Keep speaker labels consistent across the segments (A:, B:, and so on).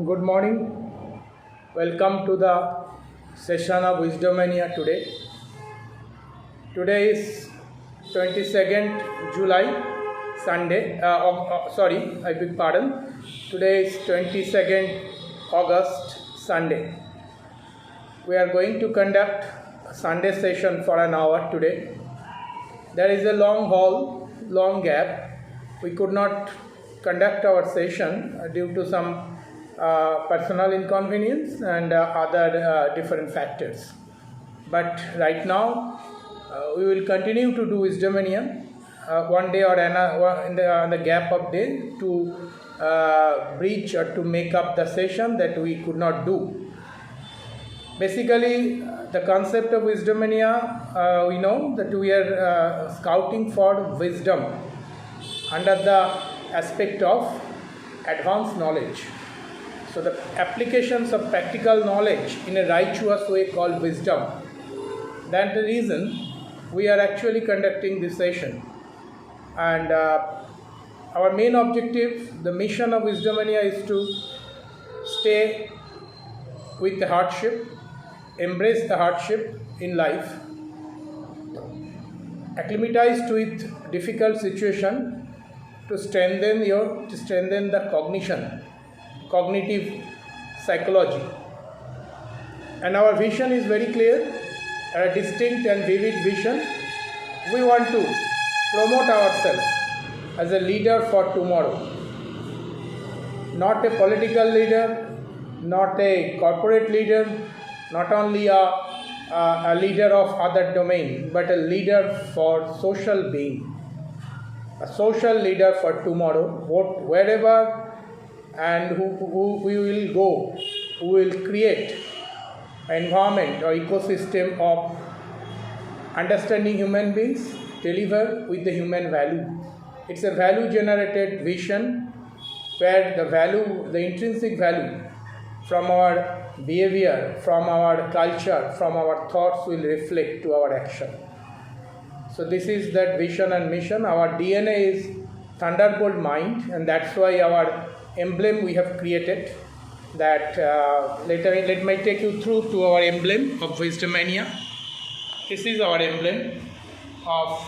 A: Good morning. Welcome to the session of Wisdomania today. Today is 22nd July, Sunday. I beg pardon. Today is 22nd August, Sunday. We are going to conduct a Sunday session for an hour today. There is a long gap. We could not conduct our session due to some personal inconvenience and other different factors. But right now, we will continue to do Wisdomania one day or another in the gap of day to bridge or to make up the session that we could not do. Basically, the concept of Wisdomania, we know that we are scouting for wisdom under the aspect of advanced knowledge. So the applications of practical knowledge in a righteous way called wisdom. That's the reason we are actually conducting this session. And our main objective, the mission of Wisdomania is to stay with the hardship, embrace the hardship in life, acclimatize to with difficult situation to strengthen the cognitive psychology. And our vision is very clear, a distinct and vivid vision. We want to promote ourselves as a leader for tomorrow. Not a political leader, not a corporate leader, not only a leader of other domain, but a leader for social being. A social leader for tomorrow, wherever and who we will go, who will create an environment or ecosystem of understanding human beings, deliver with the human value. It's a value generated vision where the intrinsic value from our behavior, from our culture, from our thoughts will reflect to our action. So this is that vision and mission. Our DNA is Thunderbolt Mind, and that's why our emblem we have created. That let me take you through to our emblem of Wisdomania. This is our emblem of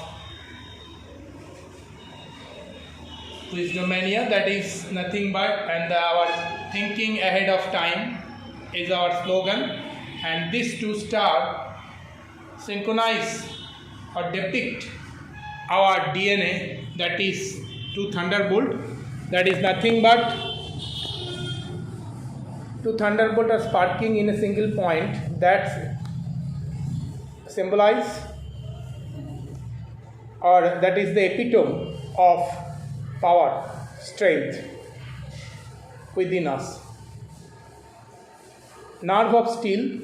A: Wisdomania. That is nothing but, and our thinking ahead of time is our slogan. And these two stars synchronize or depict our DNA, that is two thunderbolt, that is nothing but two thunderbolt are sparking in a single point that symbolize, or that is the epitome of power, strength within us. Nerve of steel,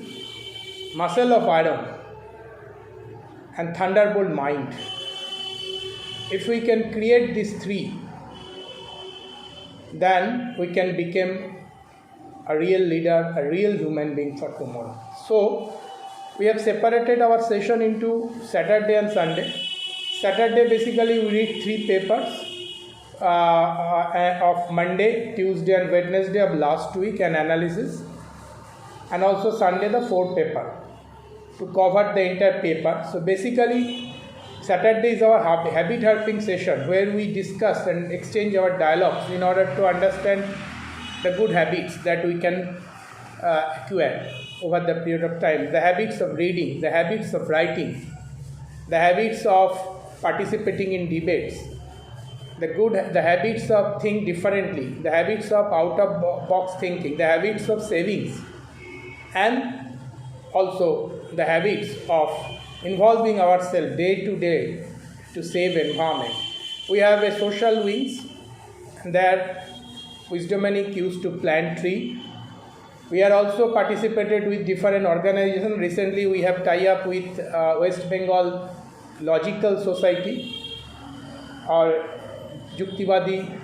A: muscle of iron, and thunderbolt mind. If we can create these three, then we can become a real leader, a real human being for tomorrow. So, we have separated our session into Saturday and Sunday. Saturday, basically, we read three papers of Monday, Tuesday, and Wednesday of last week, and analysis. And also Sunday, the fourth paper, to cover the entire paper. So, basically, Saturday is our habit harping session where we discuss and exchange our dialogues in order to understand the good habits that we can acquire over the period of time. The habits of reading, the habits of writing, the habits of participating in debates, the habits of think differently, the habits of out of box thinking, the habits of savings, and also the habits of involving ourselves day to day to save environment. We have a social wings, and there Wisdomania used to plant tree. We are also participated with different organizations. Recently, we have tie up with West Bengal Logical Society or Juktibadi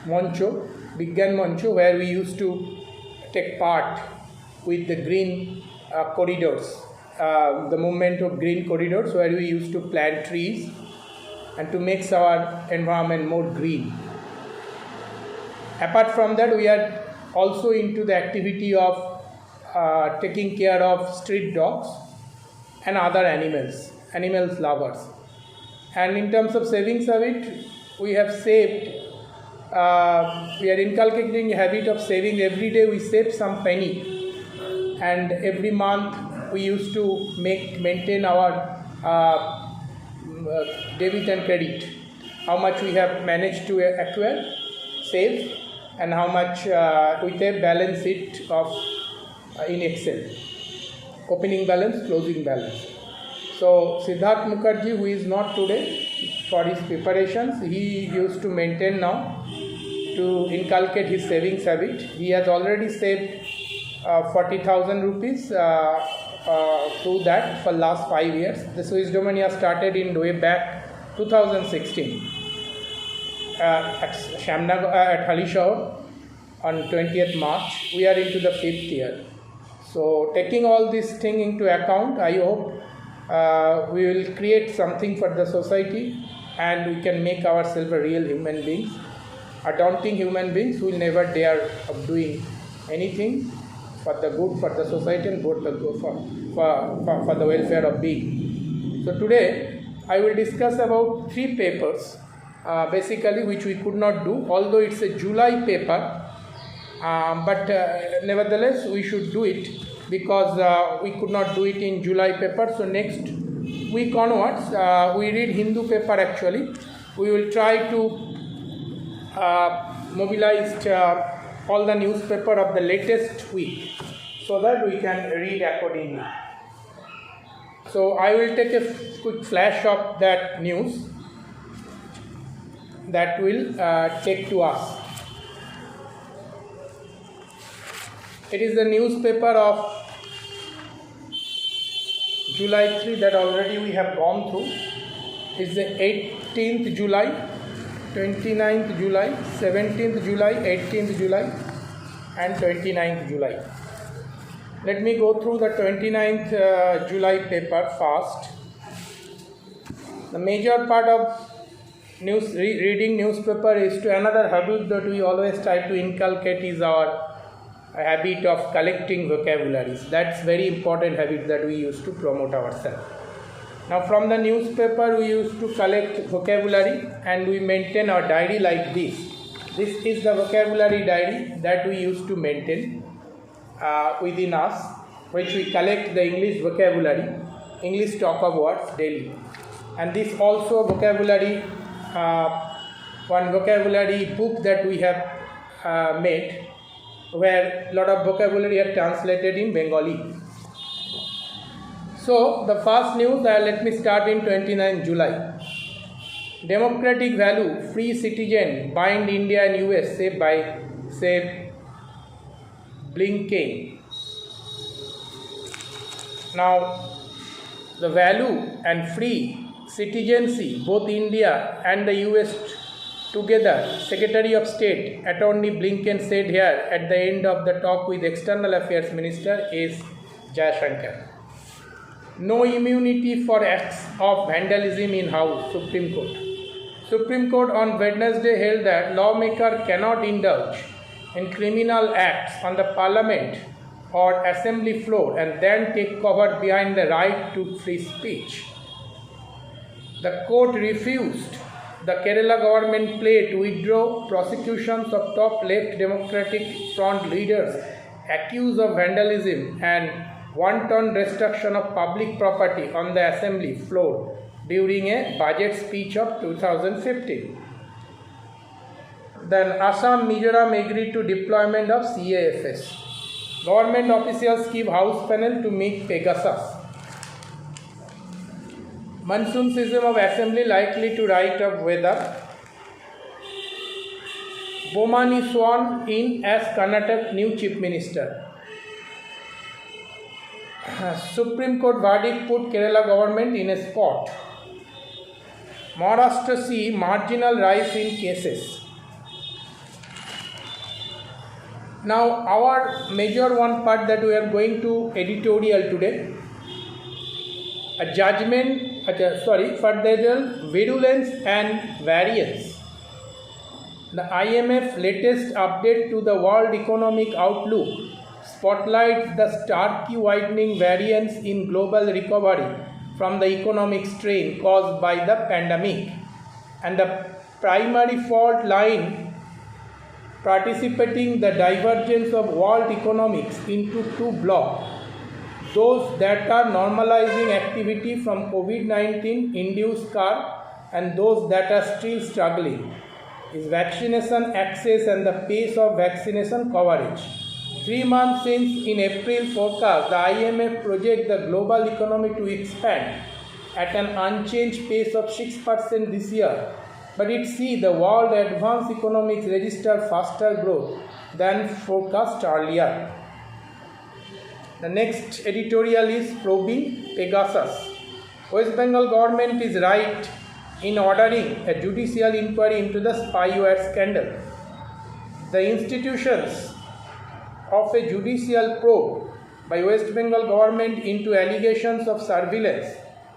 A: Moncho, Bigyan Moncho, where we used to take part with the green corridors, the movement of green corridors, where we used to plant trees and to make our environment more green. Apart from that, we are also into the activity of taking care of street dogs and other animals lovers. And in terms of savings habit, we have saved, we are inculcating a habit of saving. Every day we save some penny, and every month we used to maintain our debit and credit, how much we have managed to acquire, save, and how much we have balance it of in Excel, opening balance, closing balance. So Siddharth Mukherjee, who is not today for his preparations, he used to maintain now to inculcate his savings habit. He has already saved 40,000 rupees through that for last 5 years. This wisdom he has started in way back 2016 at Shamnagar, at Halishaur on 20th March. We are into the 5th year. So taking all this thing into account, I hope we will create something for the society, and we can make ourselves a real human beings, a daunting human beings who will never dare of doing anything for the good for the society and good for the welfare of being. So today I will discuss about 3 papers basically which we could not do, although it's a July paper, but nevertheless we should do it because we could not do it in July paper. So next week onwards we read Hindu paper. Actually we will try to mobilize all the newspaper of the latest week so that we can read accordingly. So I will take a quick flash of that news that will take to us. It is the newspaper of July 3 that already we have gone through. It's the 18th July, 29th July, 17th July, 18th July and 29th July. Let me go through the 29th July paper fast. The major part of reading newspaper is to another habit that we always try to inculcate is our habit of collecting vocabularies. That's very important habit that we used to promote ourselves. Now from the newspaper we used to collect vocabulary and we maintain our diary like this. This is the vocabulary diary that we used to maintain within us, which we collect the English vocabulary, English talk of words daily. And this also vocabulary, one vocabulary book that we have made, where a lot of vocabulary are translated in Bengali. So the first news, let me start in 29 July. Democratic value, free citizen, bind India and US, say Blinken. Now the value and free citizenship, both India and the US together, Secretary of State Attorney Blinken said here at the end of the talk with External Affairs Minister S. Jaishankar. No immunity for acts of vandalism in House, Supreme Court. Supreme Court on Wednesday held that lawmaker cannot indulge in criminal acts on the Parliament or Assembly floor and then take cover behind the right to free speech. The court refused the Kerala government plea to withdraw prosecutions of top left Democratic Front leaders accused of vandalism and wanton destruction of public property on the Assembly floor during a budget speech of 2015. Then Assam, Mizoram agreed to deployment of CAFS. Government officials give House panel to meet Pegasus. Monsoon season of Assembly likely to right of weather. Bomani sworn in as Karnataka new Chief Minister. Supreme Court verdict put Kerala government in a spot. Maharashtra see marginal rise in cases. Now our major one part that we are going to editorial today. A judgment, further virulence and variance The IMF latest update to the World Economic Outlook spotlights the starkly widening variance in global recovery from the economic strain caused by the pandemic, and the primary fault line participating the divergence of world economics into two blocks: those that are normalizing activity from COVID-19 induced curve and those that are still struggling is vaccination access and the pace of vaccination coverage. 3 months since, in April forecast, the IMF projects the global economy to expand at an unchanged pace of 6% this year, but it sees the world advanced economics register faster growth than forecast earlier. The next editorial is probing Pegasus. West Bengal government is right in ordering a judicial inquiry into the spyware scandal. The institutions of a judicial probe by West Bengal government into allegations of surveillance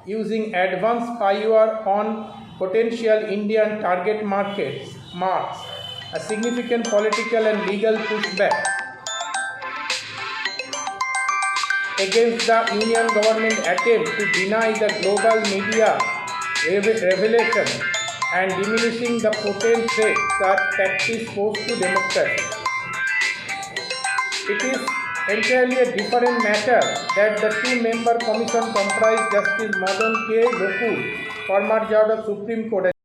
A: using advanced spyware on potential Indian target markets marks a significant political and legal pushback against the Union government attempt to deny the global media revelation and diminishing the potent threat such practice pose to democracy. It is entirely a different matter that the two-member commission comprised Justice Madan K. Lokul, former judge of Supreme Court,